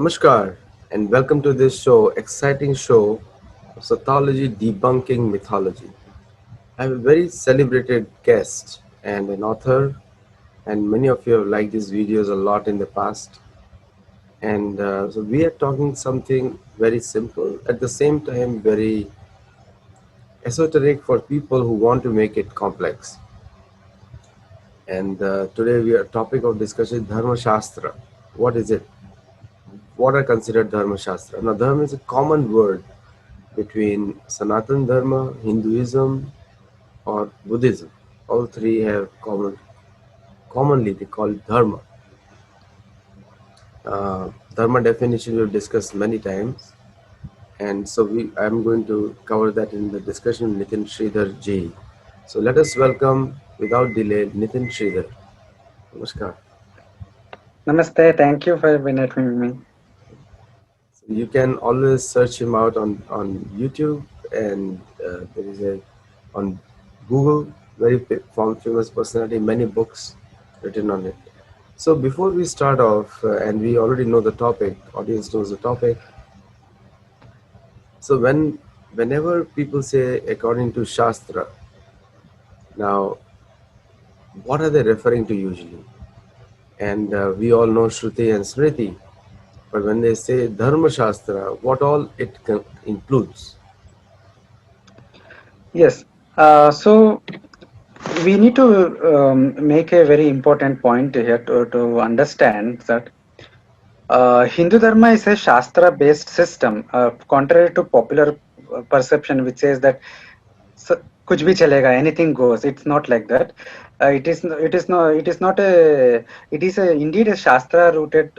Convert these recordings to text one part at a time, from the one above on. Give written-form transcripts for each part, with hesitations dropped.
Namaskar and welcome to this exciting show of Sattology debunking mythology. I have a very celebrated guest and an author, and many of you have liked these videos a lot in the past. And so we are talking something very simple, at the same time very esoteric for people who want to make it complex. And today we are topic of discussion Dharma Shastra. What is it? What are considered Dharma Shastra? Now, Dharma is a common word between Sanatan Dharma, Hinduism, or Buddhism. All three have commonly they call it Dharma. Dharma definition we've discussed many times, and so I'm going to cover that in the discussion with Nitin Sridhar ji. So let us welcome, without delay, Nitin Sridhar. Namaskar. Namaste, thank you for inviting me. So you can always search him out on YouTube, and there is a on Google, very famous personality, many books written on it. So before we start off, and we already know the topic, audience knows the topic. So whenever people say according to Shastra, now what are they referring to usually? And we all know Shruti and Smriti, but when they say Dharma Shastra, what all it includes? Yes, so we need to make a very important point here to understand that Hindu Dharma is a Shastra based system, contrary to popular perception, which says that kuch bhi chalega, anything goes. It's not like that. It is indeed a Shastra rooted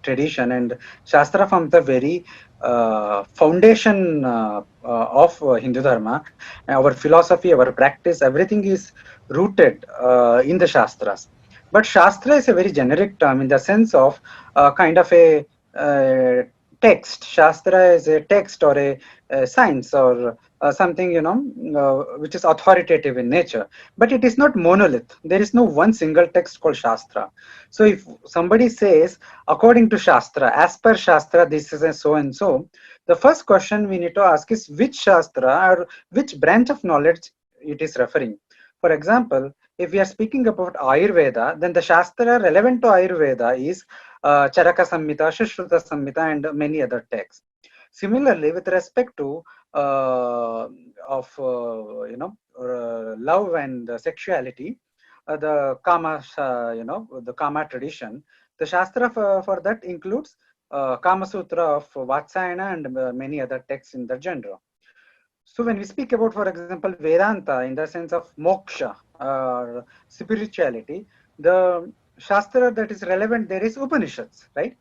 tradition, and Shastra from the very foundation of Hindu Dharma, our philosophy, our practice, everything is rooted in the Shastras. But Shastra is a very generic term in the sense of kind of a text. Shastra is a text or a science or something, which is authoritative in nature. But it is not monolith. There is no one single text called Shastra. So if somebody says, according to Shastra, as per Shastra, this is a so and so, the first question we need to ask is which Shastra or which branch of knowledge it is referring. For example, if we are speaking about Ayurveda, then the Shastra relevant to Ayurveda is Charaka Samhita, Shushruta Samhita, and many other texts. Similarly, with respect to love and sexuality, the Kama, the Kama tradition, the Shastra for that includes Kama Sutra of Vatsyayana and many other texts in the genre. So when we speak about, for example, Vedanta in the sense of moksha or spirituality, the Shastra that is relevant there is Upanishads, right?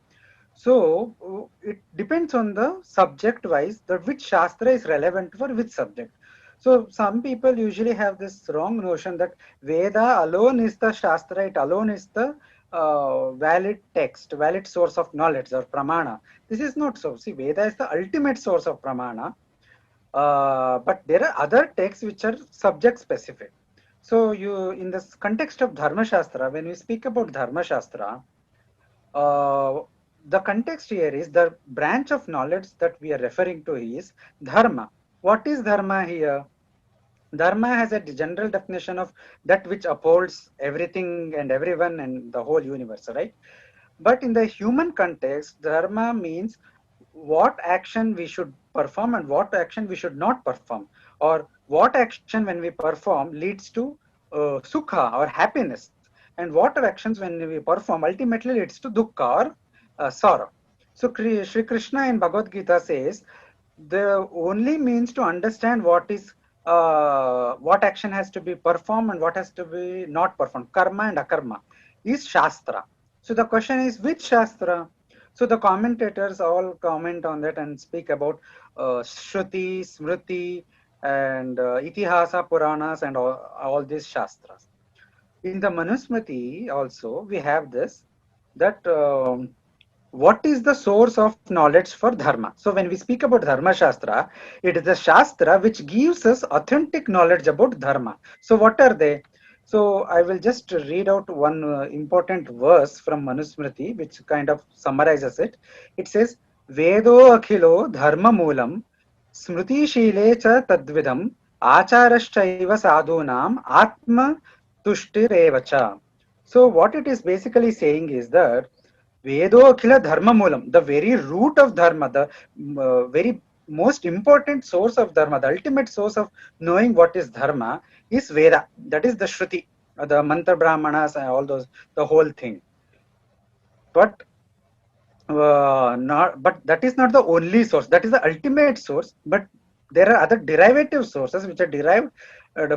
So it depends on the subject wise that which Shastra is relevant for which subject. So some people usually have this wrong notion that Veda alone is the Shastra, it alone is the valid text, valid source of knowledge or pramana. This is not so. See, Veda is the ultimate source of pramana, but there are other texts which are subject specific. So you, in this context of Dharma Shastra, when we speak about Dharma Shastra, the context here is the branch of knowledge that we are referring to is Dharma. What is Dharma here? Dharma has a general definition of that which upholds everything and everyone and the whole universe, right? But in the human context, Dharma means what action we should perform and what action we should not perform, or what action when we perform leads to sukha or happiness, and what actions when we perform ultimately leads to dukkha or sorrow. So Sri Krishna in Bhagavad Gita says the only means to understand what action has to be performed and what has to be not performed, karma and akarma, is Shastra. So the question is which Shastra? So the commentators all comment on that and speak about Shruti, Smriti, and Itihasa, Puranas, and all these Shastras. In the Manusmriti also we have this, that what is the source of knowledge for Dharma? So when we speak about Dharma Shastra, it is the Shastra which gives us authentic knowledge about Dharma. So what are they? So I will just read out one important verse from Manusmriti, which kind of summarizes it. It says, Vedo akhilo dharma moolam, smriti shile cha tadvidam, acharashchaiva sadhunam, atma tushtirevacha. So what it is basically saying is that Vedo akhila dharma moolam, the very root of dharma, the very most important source of dharma, the ultimate source of knowing what is dharma is Veda. That is the Shruti, the Mantra Brahmanas and all those, the whole thing. But not, but that is not the only source. That is the ultimate source. But there are other derivative sources which are derived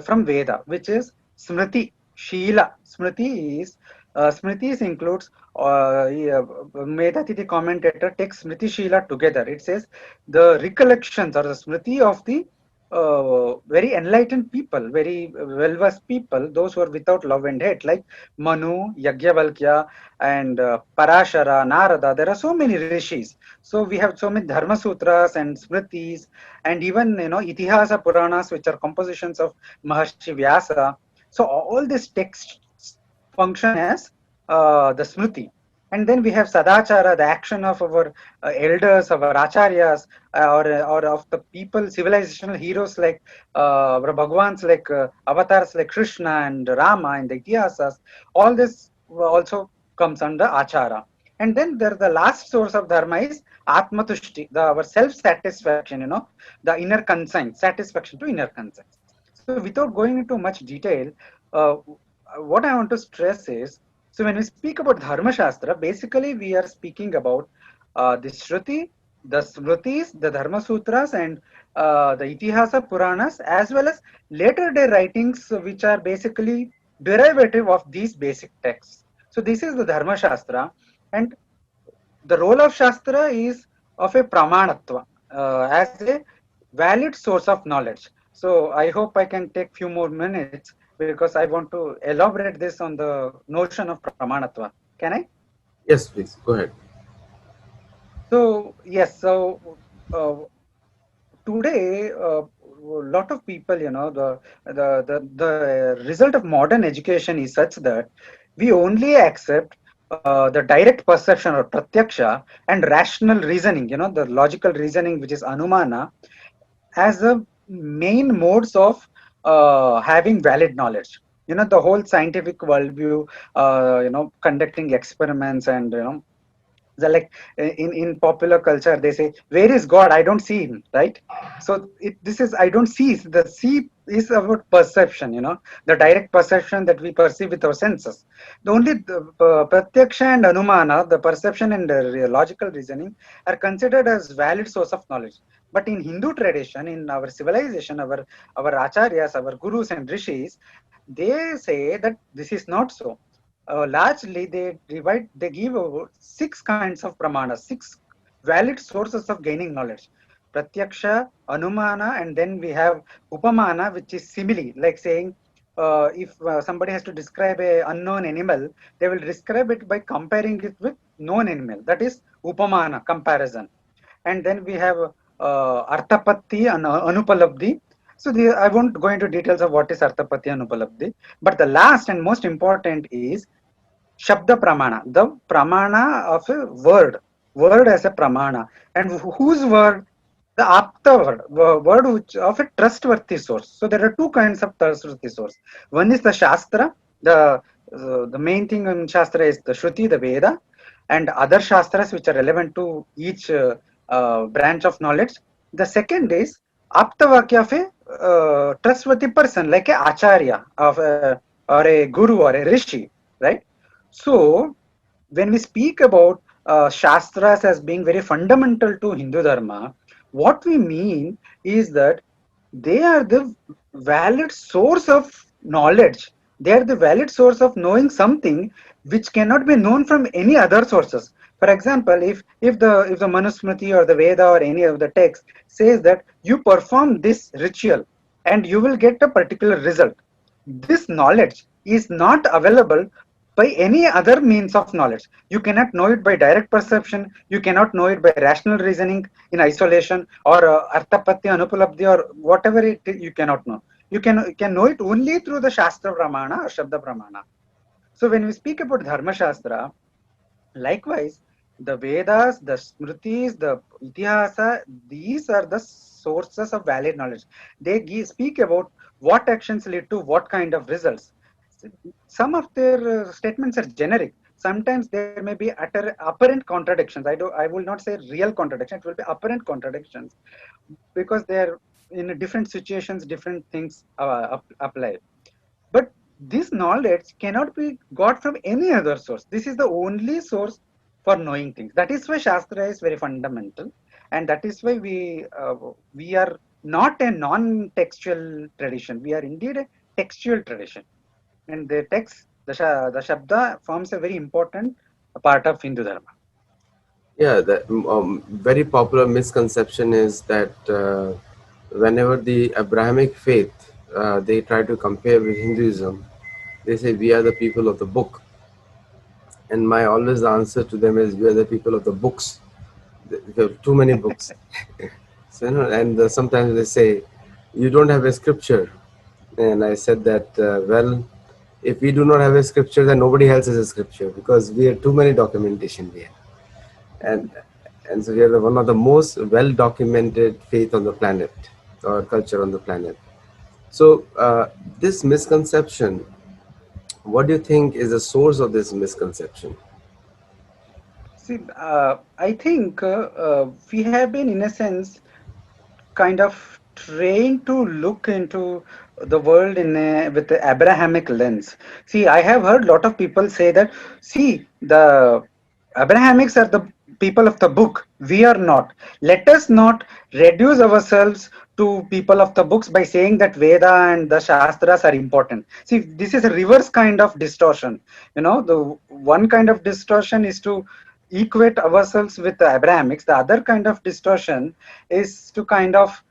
from Veda, which is Smriti, Shila. Smritis includes yeah, Medhatiti commentator takes Smriti Shila together. It says the recollections or the Smriti of the very enlightened people, very well-versed people, those who are without love and hate, like Manu, Yagyavalkya, and Parashara, Narada. There are so many rishis. So we have so many Dharma Sutras and Smritis, and even Itihasa Puranas, which are compositions of Maharshi Vyasa. So all these texts function as the Smriti. And then we have Sadachara, the action of our elders, our acharyas, or of the people, civilizational heroes like our Bhagwans, like avatars like Krishna and Rama and the Itihasas. All this also comes under achara. And then there the last source of dharma is atmatushti, our self-satisfaction, the inner conscience, satisfaction to inner conscience. So without going into much detail, uh, what I want to stress is, so when we speak about Dharma Shastra, basically we are speaking about the Shruti, the Smritis, the Dharma Sutras, and the Itihasa Puranas, as well as later day writings, which are basically derivative of these basic texts. So this is the Dharma Shastra, and the role of Shastra is of a pramanatva, as a valid source of knowledge. So I hope I can take few more minutes because I want to elaborate this on the notion of pramanatva. Can I? Yes, please go ahead. So yes, so today a lot of people, the result of modern education is such that we only accept the direct perception or pratyaksha and rational reasoning, the logical reasoning, which is anumana, as the main modes of having valid knowledge. The whole scientific worldview, conducting experiments, and the, like in popular culture they say, where is God? I don't see him, right? So this is, I don't see. The see is about perception, the direct perception that we perceive with our senses. The only pratyaksha and anumana, the perception and logical reasoning, are considered as valid source of knowledge. But in Hindu tradition, in our civilization, our acharyas, our gurus and rishis, they say that this is not so. Largely they give six kinds of pramana, six valid sources of gaining knowledge: pratyaksha, anumana, and then we have upamana, which is simile, like saying, if somebody has to describe a unknown animal, they will describe it by comparing it with known animal. That is upamana, comparison. And then we have arthapatti and anupalabdhi. So I won't go into details of what is arthapatti and anupalabdhi, but the last and most important is Shabda Pramana, the Pramana of a word as a Pramana. And whose word? The Apta word, word which of a trustworthy source. So there are two kinds of trustworthy source. One is the Shastra, the main thing in Shastra is the Shruti, the Veda, and other Shastras which are relevant to each branch of knowledge. The second is Apta Vakya of a trustworthy person, like a Acharya of or a Guru or a Rishi, right? So, when we speak about Shastras as being very fundamental to Hindu Dharma, what we mean is that they are the valid source of knowledge. They are the valid source of knowing something which cannot be known from any other sources. For example, if the Manusmriti or the Veda or any of the text says that you perform this ritual and you will get a particular result, this knowledge is not available by any other means of knowledge. You cannot know it by direct perception. You cannot know it by rational reasoning in isolation, or arthapatti, anupalabdhi, or whatever it is, you cannot know. You can know it only through the Shastra Pramana or Shabda Pramana. So when we speak about Dharma Shastra, likewise, the Vedas, the Smritis, the Itihasa, these are the sources of valid knowledge. They speak about what actions lead to what kind of results. Some of their statements are generic. Sometimes there may be apparent contradictions. I will not say real contradiction. It will be apparent contradictions because they're in different situations, different things apply. But this knowledge cannot be got from any other source. This is the only source for knowing things. That is why Shastra is very fundamental, and that is why we are not a non-textual tradition. We are indeed a textual tradition, and the text, the Shabda, forms a very important part of Hindu Dharma. Yeah, the very popular misconception is that whenever the Abrahamic faith they try to compare with Hinduism, they say we are the people of the book, and my always answer to them is we are the people of the books. There are too many books. So, and sometimes they say you don't have a scripture, and I said that well, if we do not have a scripture, then nobody else has a scripture because we have too many documentation we have. and and so we are one of the most well documented faith on the planet or culture on the planet. So this misconception, what do you think is the source of this misconception? See, I think we have been, in a sense, kind of trained to look into the world with the Abrahamic lens. See, I have heard a lot of people say that, see, the Abrahamics are the people of the book. We are not. Let us not reduce ourselves to people of the books by saying that Veda and the Shastras are important. See, this is a reverse kind of distortion. The one kind of distortion is to equate ourselves with the Abrahamics. The other kind of distortion is to kind of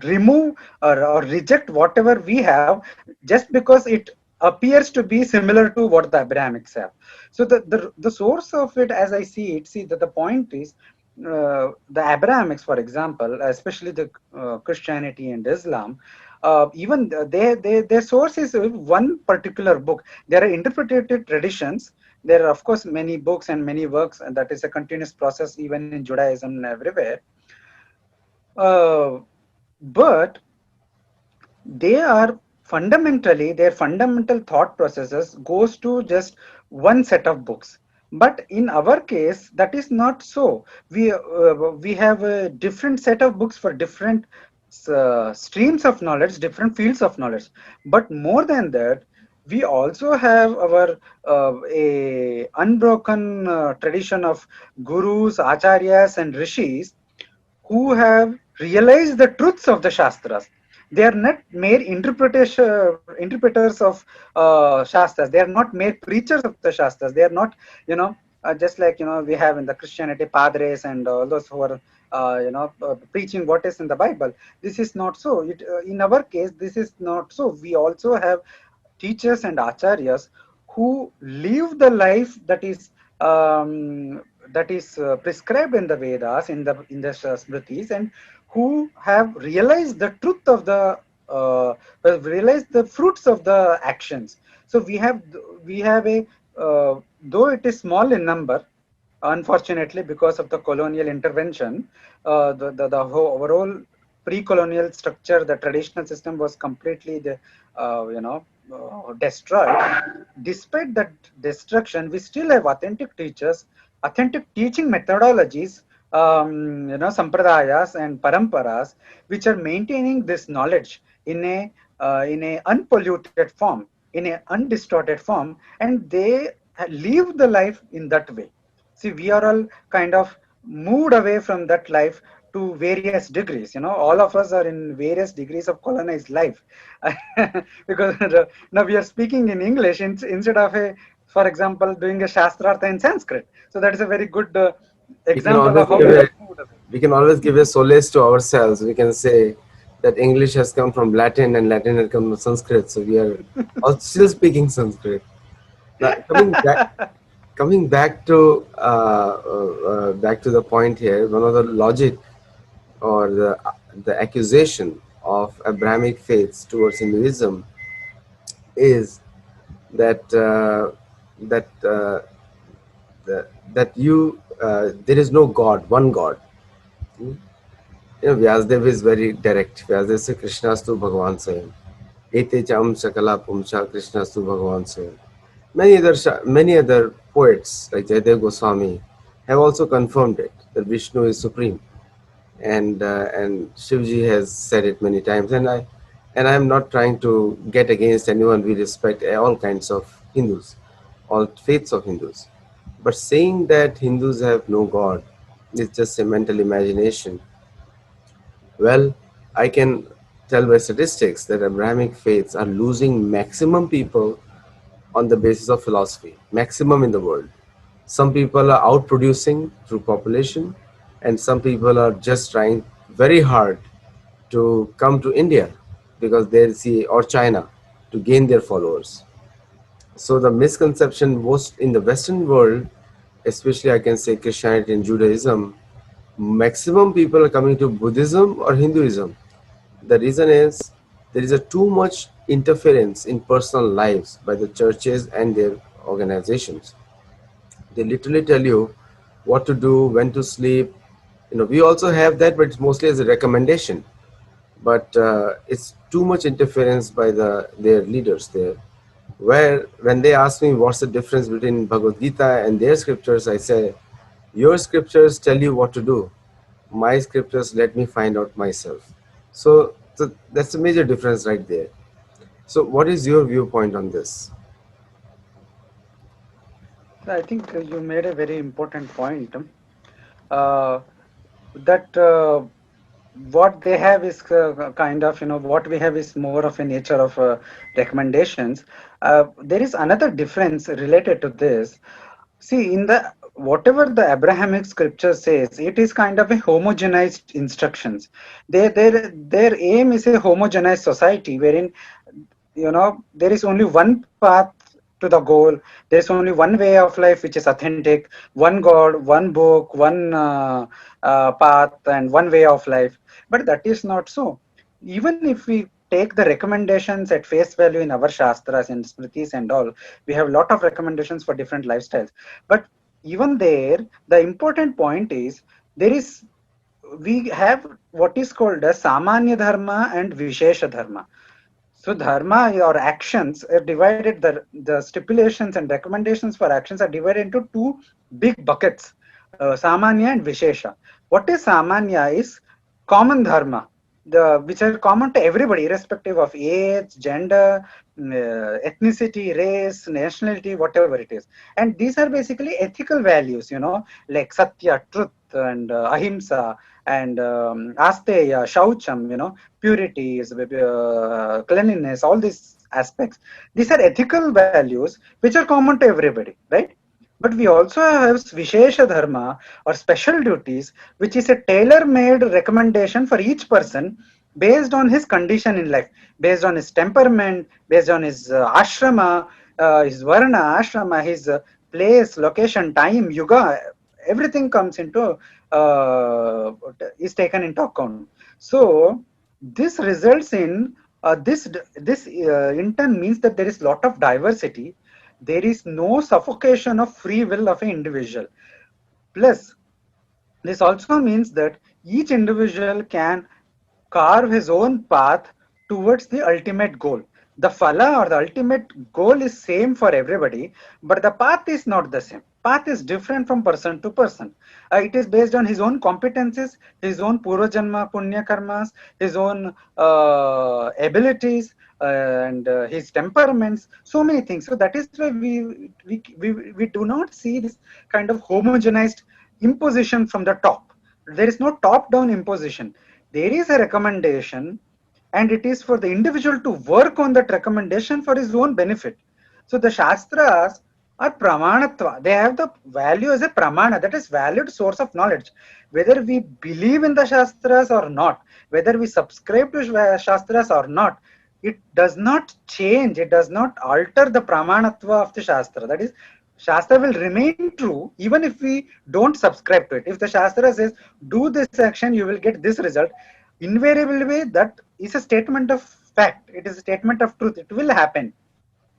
remove or reject whatever we have just because it appears to be similar to what the Abrahamics have. So the source of it, as I see it, see that the point is the Abrahamics, for example, especially the Christianity and Islam, even their source is one particular book. There are interpreted traditions. There are, of course, many books and many works, and that is a continuous process even in Judaism and everywhere. Uh, but they are fundamentally, their fundamental thought processes goes to just one set of books. But in our case, that is not so. We have a different set of books for different streams of knowledge, different fields of knowledge. But more than that, we also have our a unbroken tradition of gurus, acharyas, and rishis who have realized the truths of the Shastras. They are not mere interpreters of Shastras. They are not mere preachers of the Shastras. They are not, just like we have in the Christianity padres and all those who are preaching what is in the Bible. This is not so. In our case, this is not so. We also have teachers and acharyas who live the life that is prescribed in the Vedas, in the Smritis, and who have realized the truth of realized the fruits of the actions. So we have a though it is small in number, unfortunately, because of the colonial intervention, the whole overall pre-colonial structure, the traditional system was completely destroyed. Despite that destruction, we still have authentic teachers, authentic teaching methodologies, sampradayas and paramparas, which are maintaining this knowledge in a unpolluted form, in a undistorted form, and they live the life in that way. See, we are all kind of moved away from that life to various degrees. All of us are in various degrees of colonized life. Because now we are speaking in English instead of for example, doing a Shastrartha in Sanskrit. So that is a very good We can example always of how give we a are moved away. we can always give a solace to ourselves. We can say that English has come from Latin and Latin has come from Sanskrit, so we are all still speaking Sanskrit. Now coming back to the point here, one of the logic or the the accusation of Abrahamic faiths towards Hinduism is that that that you there is no God, one God. Hmm? Vyasdev is very direct. Vyasdev says Krishnastu Bhagavan Swayam. Ete cham sakala pumcha Krishnastu Bhagavan Swayam. Many other poets like Jayadev Goswami have also confirmed it that Vishnu is supreme, and Shivji has said it many times. And I am not trying to get against anyone. We respect all kinds of Hindus, all faiths of Hindus. But saying that Hindus have no God is just a mental imagination. Well, I can tell by statistics that Abrahamic faiths are losing maximum people on the basis of philosophy, maximum in the world. Some people are outproducing through population, and some people are just trying very hard to come to India because they see, or China, to gain their followers. So the misconception most in the Western world, especially I can say Christianity and Judaism, maximum people are coming to Buddhism or Hinduism. The reason is there is a too much interference in personal lives by the churches and their organizations. They literally tell you what to do, when to sleep. We also have that, but it's mostly as a recommendation. But it's too much interference by their leaders there. Where when they ask me what's the difference between Bhagavad Gita and their scriptures, I say, your scriptures tell you what to do. My scriptures let me find out myself. So that's a major difference right there. So what is your viewpoint on this? So I think you made a very important point. Uh, that what they have is kind of, what we have is more of a nature of recommendations. There is another difference related to this. See, in the whatever the Abrahamic scripture says, it is kind of a homogenized instructions. Their aim is a homogenized society wherein there is only one path to the goal. There is only one way of life which is authentic, one God, one book, one path, and one way of life. But that is not so. Even if we take the recommendations at face value in our shastras and smritis and all, we have a lot of recommendations for different lifestyles. But even there, the important point is there is we have what is called as samanya dharma and vishesha dharma. So dharma or actions are divided, the stipulations and recommendations for actions are divided into two big buckets, samanya and vishesha. What is samanya is common dharma, which are common to everybody, irrespective of age, gender, ethnicity, race, nationality, whatever it is. And these are basically ethical values, like satya, truth, and ahimsa, and asteya, shaucham, purity, cleanliness, all these aspects. These are ethical values which are common to everybody, right? But we also have Vishesha Dharma or special duties, which is a tailor made recommendation for each person based on his condition in life, based on his temperament, based on his ashrama, his varna, ashrama, his place, location, time, yuga, everything comes into, is taken into account. So, this results in this in turn means that there is lot of diversity. There is no suffocation of free will of an individual. Plus, this also means that each individual can carve his own path towards the ultimate goal. The phala or the ultimate goal is same for everybody, but the path is not the same. Path is different from person to person. It is based on his own competences, his own purvajanma punya karmas, his own abilities, and his temperaments, so many things. So that is why we do not see this kind of homogenized imposition from the top. There is no top down imposition. There is a recommendation, and it is for the individual to work on that recommendation for his own benefit. So the shastras are pramanatva. They have the value as a pramana, that is valid source of knowledge. Whether we believe in the shastras or not, whether we subscribe to shastras or not, it does not change, it does not alter the pramanatva of the shastra. That is, Shastra will remain true even if we don't subscribe to it. If the Shastra says, do this action, you will get this result, invariable way, that is a statement of fact. It is a statement of truth. It will happen.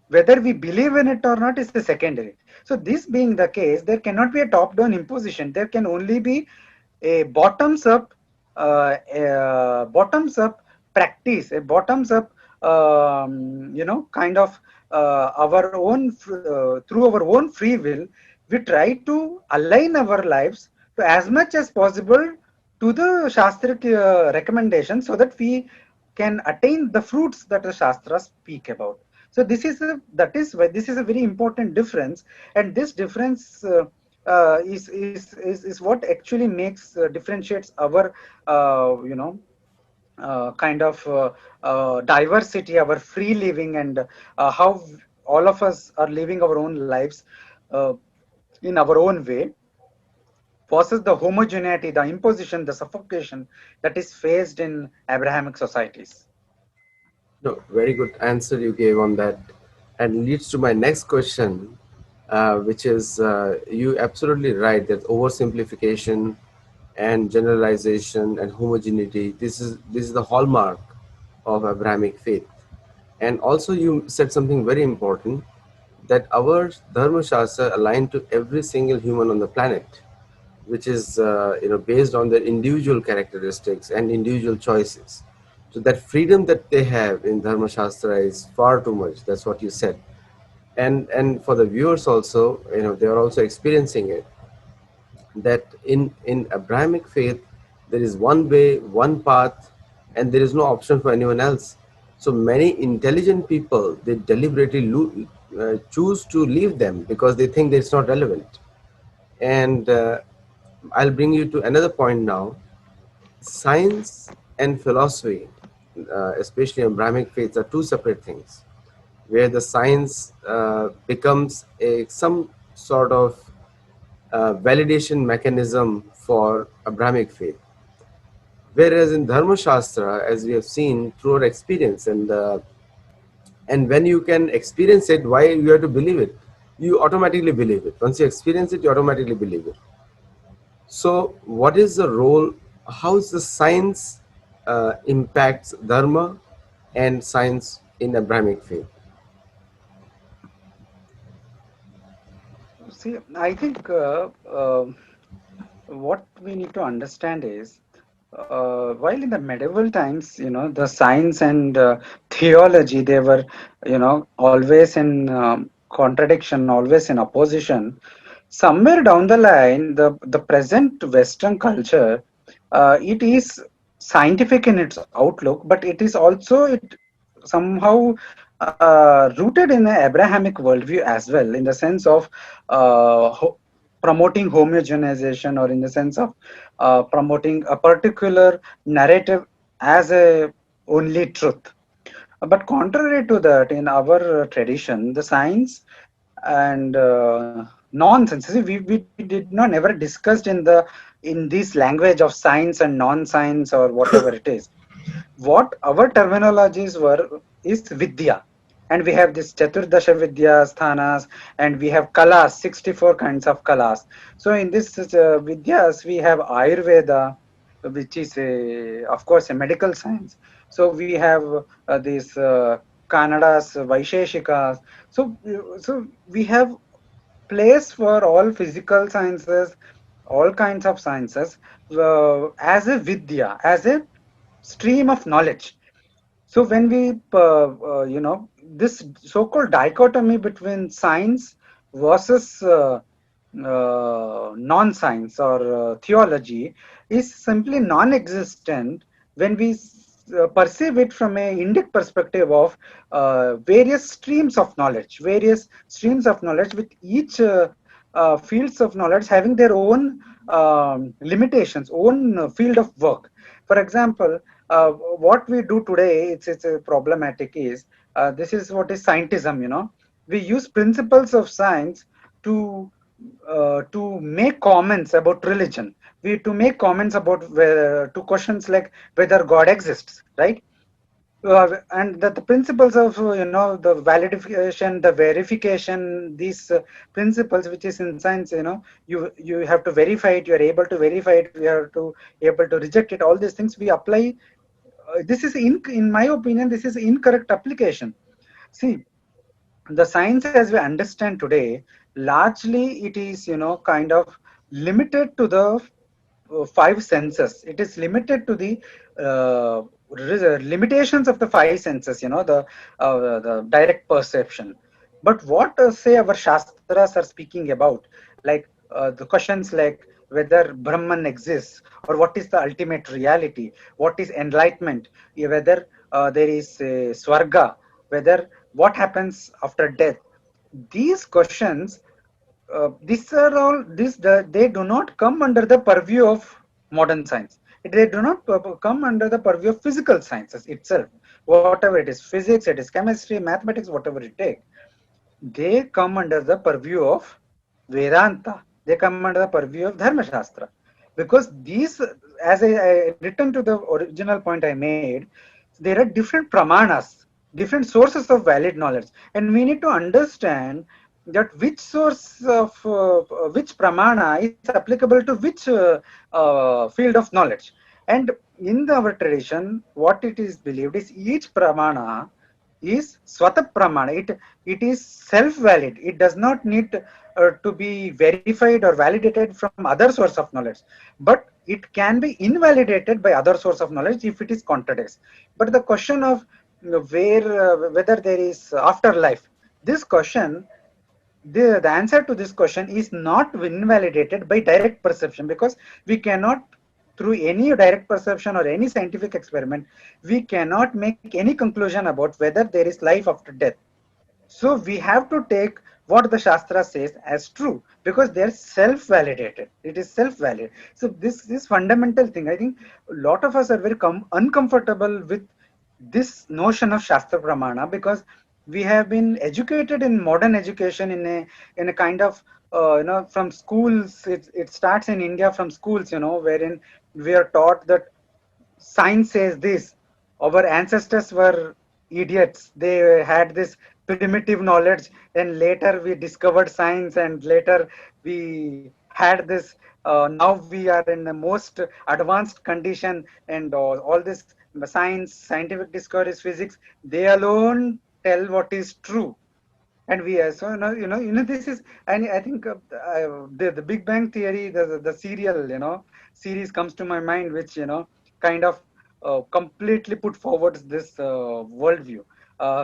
Whether we believe in it or not is the secondary. So this being the case, there cannot be a top-down imposition. There can only be a bottoms up practice, a bottoms up, kind of our own through our own free will. We try to align our lives to as much as possible to the Shastric recommendations, so that we can attain the fruits that the Shastras speak about. So that is why this is a very important difference, and this difference is what actually makes differentiates our kind of diversity, our free living, and how all of us are living our own lives uh, in our own way, versus the homogeneity, the imposition, the suffocation that is faced in Abrahamic societies. No, very good answer you gave on that, and leads to my next question, which is you absolutely right that oversimplification and generalization and homogeneity, this is the hallmark of Abrahamic faith. And also you said something very important, that our Dharma Shastra aligned to every single human on the planet, which is based on their individual characteristics and individual choices. So that freedom that they have in Dharma Shastra is far too much. That's what you said. And for the viewers also, they are also experiencing it, that in Abrahamic faith there is one way, one path, and there is no option for anyone else. So many intelligent people, they deliberately choose to leave them because they think that it's not relevant. And I'll bring you to another point now. Science and philosophy, especially Abrahamic faiths, are two separate things, where the science becomes some sort of validation mechanism for Abrahamic faith. Whereas in Dharma Shastra, as we have seen through our experience, and when you can experience it, why you have to believe it? You automatically believe it. Once you experience it, you automatically believe it. So, what is the role? How is the science impacts Dharma and science in Abrahamic faith? See, I think what we need to understand is, while in the medieval times, the science and theology, they were, always in contradiction, always in opposition. Somewhere down the line, the present Western culture, it is scientific in its outlook, but it is also it somehow rooted in an Abrahamic worldview as well, in the sense of promoting homogenization, or in the sense of promoting a particular narrative as a only truth. But contrary to that, in our tradition, the science and nonsense. See, we did not never discussed in this language of science and non-science or whatever it is. What our terminologies were is vidya, and we have this chaturdasha vidya sthanas, and we have kalas, 64 kinds of kalas. So in this vidyas we have ayurveda, which is of course a medical science. So we have this kanadas, vaisheshikas. So we have place for all physical sciences, all kinds of sciences, as a vidya, as a stream of knowledge. So when we, this so-called dichotomy between science versus non-science or theology is simply non-existent when we perceive it from a Indic perspective of various streams of knowledge, with each fields of knowledge having their own limitations, own field of work. For example, what we do today, it's a problematic is, this is what is scientism. We use principles of science to to make comments about religion. We to make comments about to questions like whether God exists, right? And that the principles of the validation, the verification, these principles which is in science, you have to verify it, you are able to verify it, we have to able to reject it. All these things we apply this is in my opinion, this is incorrect application. See, the science as we understand today, largely it is, kind of limited to the five senses. It is limited to the limitations of the five senses, the direct perception. But what say our Shastras are speaking about, like the questions like whether Brahman exists, or what is the ultimate reality, what is enlightenment, whether there is Swarga, whether what happens after death. These questions, these are all they do not come under the purview of modern science. They do not come under the purview of physical sciences itself. Whatever it is, physics, it is chemistry, mathematics, whatever it take, they come under the purview of Vedanta. They come under the purview of Dharma Shastra. Because these, as I return to the original point I made, there are different pramanas, different sources of valid knowledge. And we need to understand that which source of which pramana is applicable to which field of knowledge. And in our tradition, what it is believed is each pramana is swata pramana. It is self-valid. It does not need to be verified or validated from other source of knowledge. But it can be invalidated by other source of knowledge if it is contradicts. But the question of whether there is afterlife, this question, the answer to this question is not invalidated by direct perception, because we cannot, through any direct perception or any scientific experiment, we cannot make any conclusion about whether there is life after death. So we have to take what the Shastra says as true, because they're self-validated. It is self-valid. So this fundamental thing, I think a lot of us are very uncomfortable with this notion of Shastra Pramana, because we have been educated in modern education in a kind of from schools. It starts in India from schools, wherein we are taught that science says this. Our ancestors were idiots. They had this primitive knowledge, and later we discovered science, and later we had this. Now we are in the most advanced condition, and all this science, scientific discoveries, physics, they alone tell what is true. And we are so this is, and I think the Big Bang Theory, the serial, series comes to my mind, which kind of completely put forward this worldview.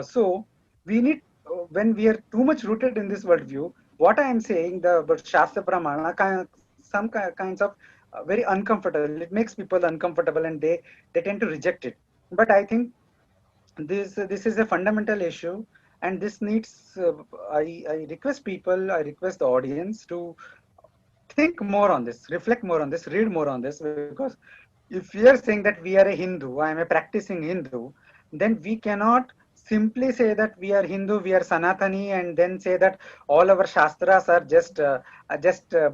So we need, when we are too much rooted in this worldview, what I am saying, the but Shastra Pramana some kinds of very uncomfortable. It makes people uncomfortable, and they tend to reject it. But I think this is a fundamental issue, and this needs I request people, I request the audience to think more on this, reflect more on this, read more on this. Because if we are saying that we are a Hindu, I am a practicing Hindu, then we cannot simply say that we are Hindu, we are Sanatani, and then say that all our Shastras are just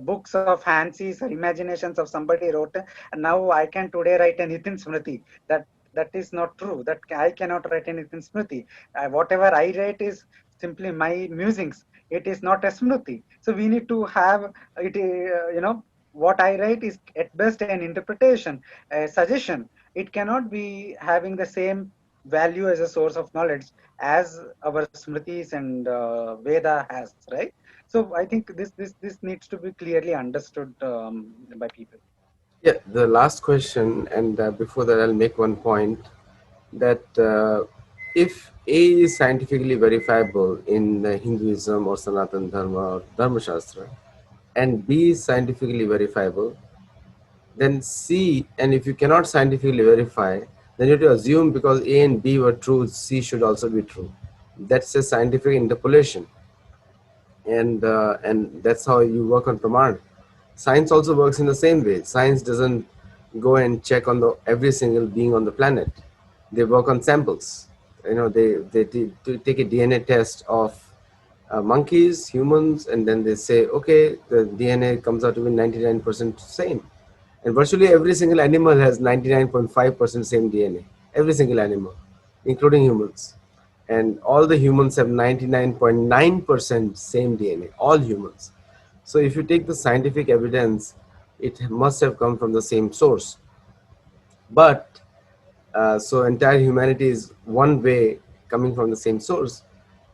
books of fancies or imaginations of somebody wrote, and now I can today write a Nitin Smriti. That is not true. That I cannot write a Nitin Smriti. Whatever I write is simply my musings. It is not a Smriti. So we need to have it. What I write is at best an interpretation, a suggestion. It cannot be having the same value as a source of knowledge as our Smritis and Veda has, right? So I think this needs to be clearly understood by people. Yeah, the last question, and before that, I'll make one point that if A is scientifically verifiable in Hinduism or Sanatan Dharma or Dharma Shastra, and B is scientifically verifiable, then C, and if you cannot scientifically verify, then you have to assume because A and B were true, C should also be true. That's a scientific interpolation, and that's how you work on Praman. Science also works in the same way. Science doesn't go and check on the every single being on the planet. They work on samples. They take a DNA test of monkeys, humans, and then they say, okay, the DNA comes out to be 99% same. And virtually every single animal has 99.5% same DNA. Every single animal, including humans. And all the humans have 99.9% same DNA, all humans. So if you take the scientific evidence, it must have come from the same source. But So entire humanity is one way coming from the same source.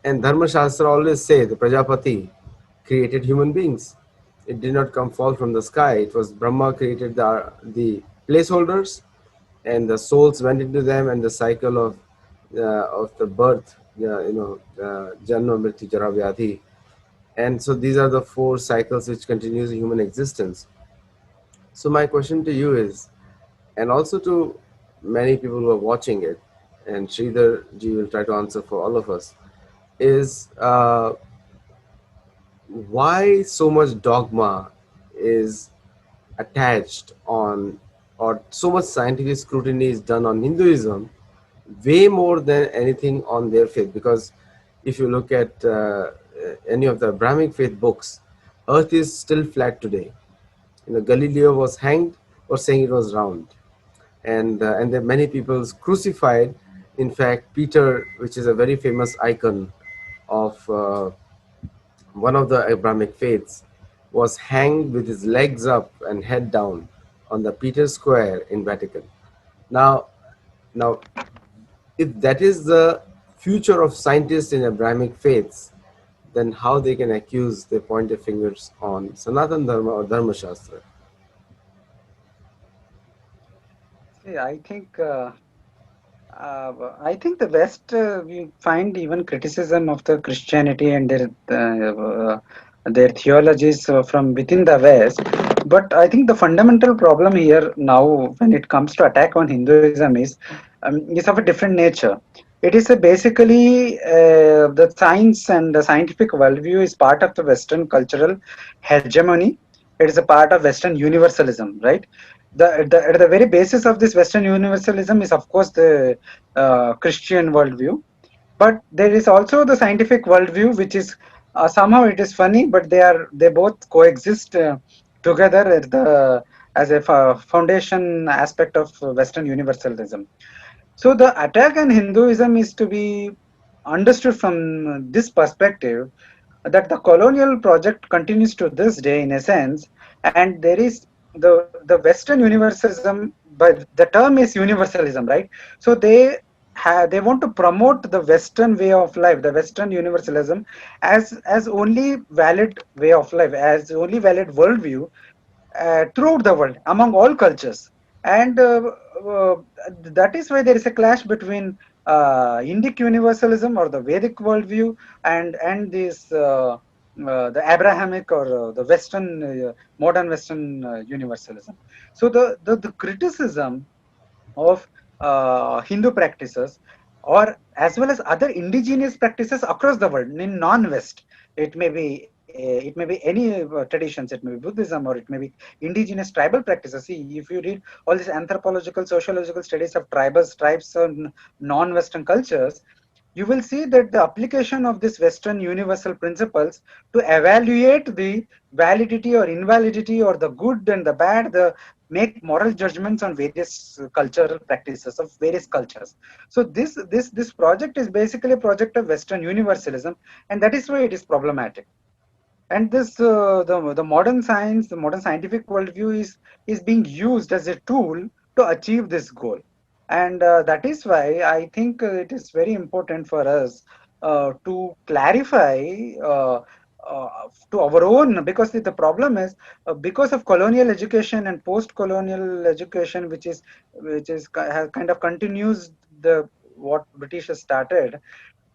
And Dharma Shastra always say the Prajapati created human beings. It did not come fall from the sky. It was Brahma created the placeholders, and the souls went into them, and the cycle of the birth, Janma Mrityu Jara Vyadhi. And so these are the four cycles which continues human existence. So my question to you is, and also to many people who are watching it, and Sridhar ji will try to answer for all of us, is why so much dogma is attached on, or so much scientific scrutiny is done on Hinduism, way more than anything on their faith. Because if you look at any of the Abrahamic faith books, Earth is still flat today. Galileo was hanged for saying it was round, and there are many people crucified. In fact, Peter, which is a very famous icon of one of the Abrahamic faiths, was hanged with his legs up and head down on the Peter Square in Vatican. Now, now, if that is the future of scientists in Abrahamic faiths, then how they can accuse, they point their fingers on Sanatan Dharma or Dharma Shastra? See, I think the West, we find even criticism of the Christianity and their theologies from within the West. But I think the fundamental problem here now, when it comes to attack on Hinduism, is of a different nature. It is basically the science and the scientific worldview is part of the Western cultural hegemony. It is a part of Western universalism, right? At the very basis of this Western universalism is, of course, the Christian worldview, but there is also the scientific worldview, which is somehow it is funny, but they both coexist together at the as a foundation aspect of Western universalism. So the attack on Hinduism is to be understood from this perspective, that the colonial project continues to this day in a sense, and there is the Western universalism, but the term is universalism, right? So they want to promote the Western way of life, the Western universalism, as only valid way of life, as only valid worldview throughout the world among all cultures. And uh, that is why there is a clash between Indic universalism or the Vedic worldview and this the Abrahamic or the Western modern Western universalism. So the criticism of Hindu practices, or as well as other indigenous practices across the world in non-West. It may be any traditions. It may be Buddhism, or it may be indigenous tribal practices. See, if you read all these anthropological, sociological studies of tribes, and non-Western cultures, you will see that the application of this Western universal principles to evaluate the validity or invalidity or the good and the bad, the make moral judgments on various cultural practices of various cultures. So this project is basically a project of Western universalism, and that is why it is problematic. And this the modern science, the modern scientific worldview is being used as a tool to achieve this goal. And that is why I think it is very important for us to clarify uh, to our own, because the problem is because of colonial education and post-colonial education, has kind of continues the what British has started.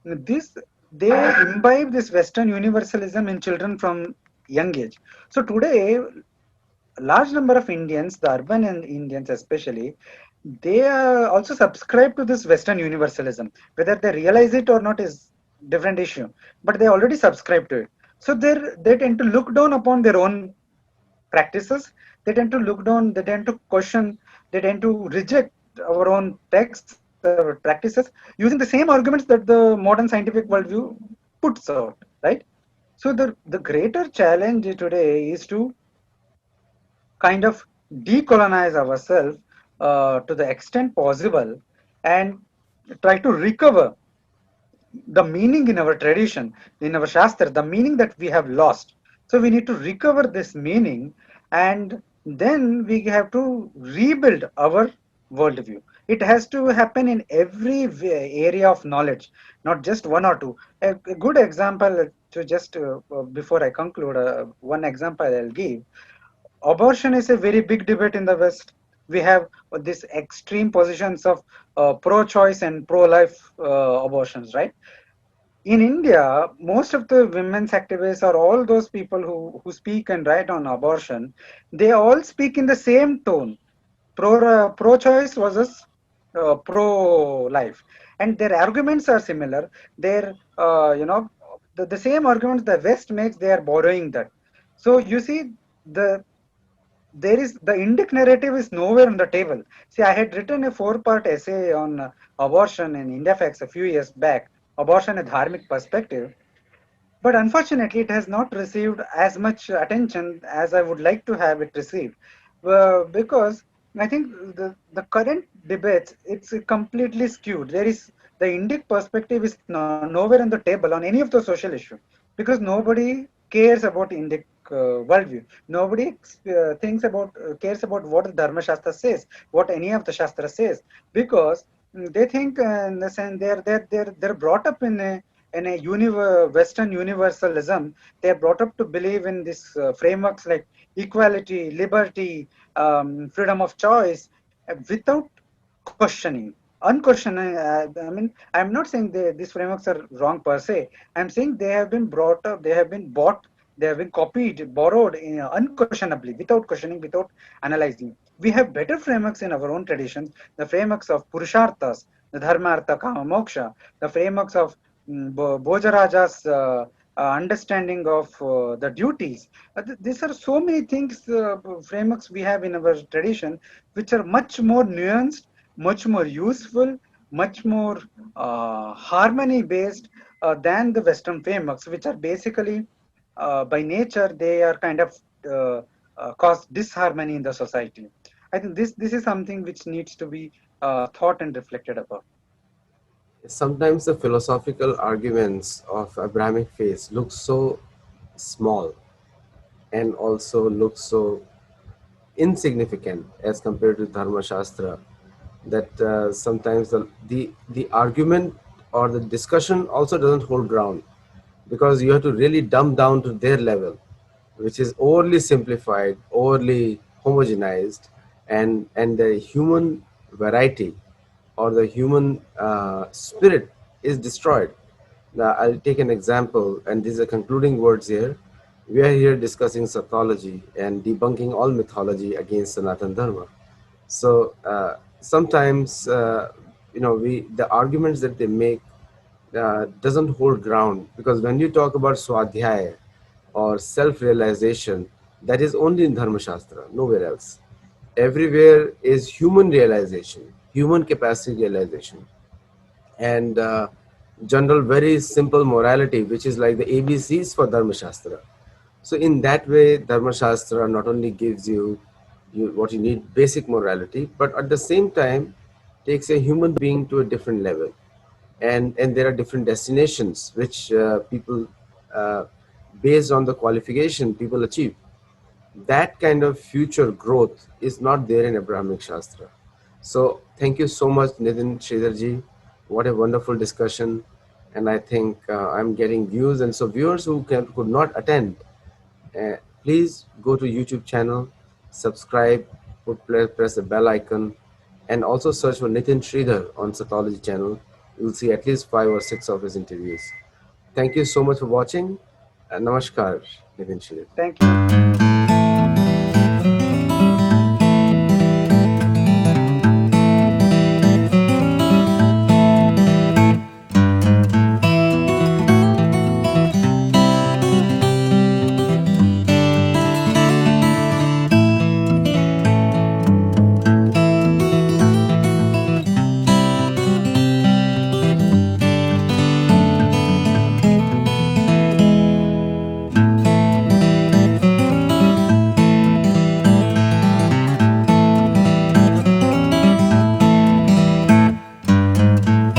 This They imbibe this Western universalism in children from young age. So today, a large number of Indians, the urban and Indians especially, they also subscribe to this Western universalism. Whether they realize it or not is different issue, but they already subscribe to it. So they tend to look down upon their own practices. They tend to look down. They tend to question. They tend to reject our own texts, our practices, using the same arguments that the modern scientific worldview puts out. Right. So the greater challenge today is to kind of decolonize ourselves to the extent possible, and try to recover the meaning in our tradition, in our Shastra, the meaning that we have lost. So we need to recover this meaning, and then we have to rebuild our worldview. It has to happen in every area of knowledge, not just one or two. A good example to just before I conclude, one example I'll give. Abortion is a very big debate in the West. We have this extreme positions of pro-choice and pro-life abortions, right? In India, most of the women's activists or all those people who speak and write on abortion, they all speak in the same tone, pro-choice versus pro-life, and their arguments are similar. Their the same arguments the West makes, they are borrowing that. So you see, the there is the Indic narrative is nowhere on the table. See, I had written a four-part essay on abortion in India Facts a few years back, abortion a dharmic perspective, but unfortunately, it has not received as much attention as I would like to have it received, because I think the current debates, it's completely skewed. There is the Indic perspective is nowhere on the table on any of the social issue, because nobody cares about Indic worldview. Nobody cares about what the Dharma Shastra says, what any of the Shastra says, because they think in the sense they're brought up in a Western universalism. They are brought up to believe in these frameworks like equality, liberty, freedom of choice, without questioning, unquestioning. I mean, I'm not saying these frameworks are wrong per se. I'm saying they have been brought up, they have been bought, they have been copied, borrowed unquestionably, without questioning, without analyzing. We have better frameworks in our own traditions, the frameworks of Purusharthas, the Dharma, Artha, Kama, Moksha, the frameworks of Bhojaraja's understanding of the duties. These are so many things, frameworks we have in our tradition, which are much more nuanced, much more useful, much more harmony based than the Western frameworks, which are basically, by nature, they are kind of uh, cause disharmony in the society. I think this is something which needs to be thought and reflected about. Sometimes the philosophical arguments of Abrahamic faith look so small and also look so insignificant as compared to Dharma Shastra that sometimes the argument or the discussion also doesn't hold ground because you have to really dumb down to their level, which is overly simplified, overly homogenized, and the human variety or the human spirit is destroyed. Now, I'll take an example, and these are concluding words here. We are here discussing Sattology and debunking all mythology against Sanatan Dharma. So sometimes, we the arguments that they make doesn't hold ground because when you talk about swadhyaya or self-realization, that is only in Dharma Shastra, nowhere else. Everywhere is human realization, human capacity realization, and general very simple morality, which is like the ABCs for Dharma Shastra. So in that way, Dharma Shastra not only gives you what you need, basic morality, but at the same time takes a human being to a different level, and there are different destinations which people, uh, based on the qualification people achieve. That kind of future growth is not there in Abrahamic Shastra. So thank you so much, Nitin Sridharji. What a wonderful discussion. And I think I'm getting views. And so viewers who could not attend, uh, please go to YouTube channel, subscribe, press the bell icon, and also search for Nitin Sridhar on Sattology channel. You'll see at least 5 or 6 of his interviews. Thank you so much for watching. Namaskar, Nitin Sridhar. Thank you.